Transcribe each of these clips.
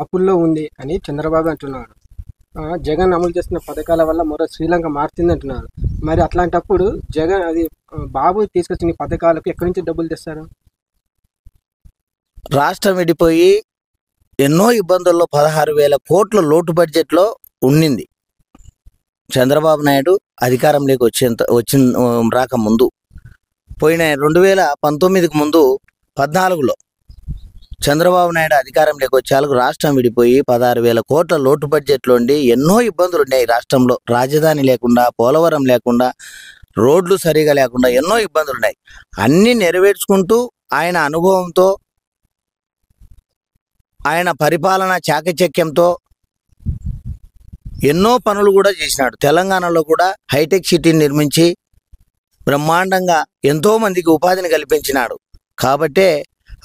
అప్పుల్లో ఉంది అని చంద్రబాబు అంటున్నాడు. జగన్ అమలు చేస్తున్న పథకాల వల్ల మరో శ్రీలంక మారుతుంది అంటున్నారు. మరి అట్లాంటప్పుడు జగన్ బాబు తీసుకొచ్చిన ఈ పథకాలకు ఎక్కడి నుంచి డబ్బులు తెస్తారు? రాష్ట్రం విడిపోయి ఎన్నో ఇబ్బందుల్లో 16,000 కోట్ల లోటు బడ్జెట్లో ఉండింది. చంద్రబాబు నాయుడు అధికారంలోకి రాకముందు పోయిన 2019కి ముందు 14లో చంద్రబాబు నాయుడు అధికారంలోకి వచ్చేందుకు రాష్ట్రం విడిపోయి 16,000 కోట్ల లోటు బడ్జెట్లో ఉండి ఎన్నో ఇబ్బందులు ఉన్నాయి. రాష్ట్రంలో రాజధాని లేకుండా, పోలవరం లేకుండా, రోడ్లు సరిగా లేకుండా ఎన్నో ఇబ్బందులు ఉన్నాయి. అన్నీ నెరవేర్చుకుంటూ ఆయన అనుభవంతో, ఆయన పరిపాలన చాకచక్యంతో ఎన్నో పనులు కూడా చేసినాడు. తెలంగాణలో కూడా హైటెక్ సిటీని నిర్మించి బ్రహ్మాండంగా ఎంతో మందికి ఉపాధిని కల్పించినాడు. కాబట్టే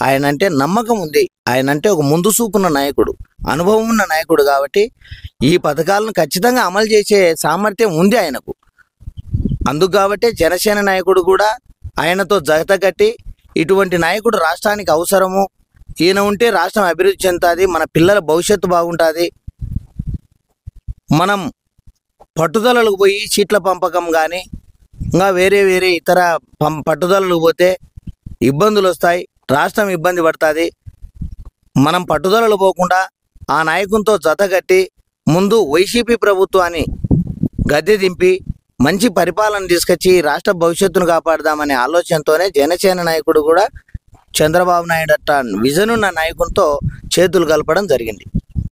ఆయన అంటే నమ్మకం ఉంది. ఆయన అంటే ఒక ముందు చూపున్న నాయకుడు, అనుభవం ఉన్న నాయకుడు. కాబట్టి ఈ పథకాలను ఖచ్చితంగా అమలు చేసే సామర్థ్యం ఉంది ఆయనకు. అందుకు కాబట్టే జనసేన నాయకుడు కూడా ఆయనతో జతకట్టి ఇటువంటి నాయకుడు రాష్ట్రానికి అవసరము, ఈయన ఉంటే రాష్ట్రం అభివృద్ధి చెందుతుంది, మన పిల్లల భవిష్యత్తు బాగుంటుంది, మనం పట్టుదలలకు పోయి సీట్ల పంపకం కానీ ఇంకా వేరే ఇతర పట్టుదలలకు పోతే ఇబ్బందులు వస్తాయి, రాష్ట్రం ఇబ్బంది పడుతుంది. మనం పట్టుదలలు పోకుండా ఆ నాయకునితో జతగట్టి ముందు వైసీపీ ప్రభుత్వాన్ని గద్దె దింపి మంచి పరిపాలన తీసుకొచ్చి రాష్ట్ర భవిష్యత్తును కాపాడదామనే ఆలోచనతోనే జనసేన నాయకుడు కూడా చంద్రబాబు నాయుడు విజన్ ఉన్న నాయకునితో చేతులు కలపడం జరిగింది.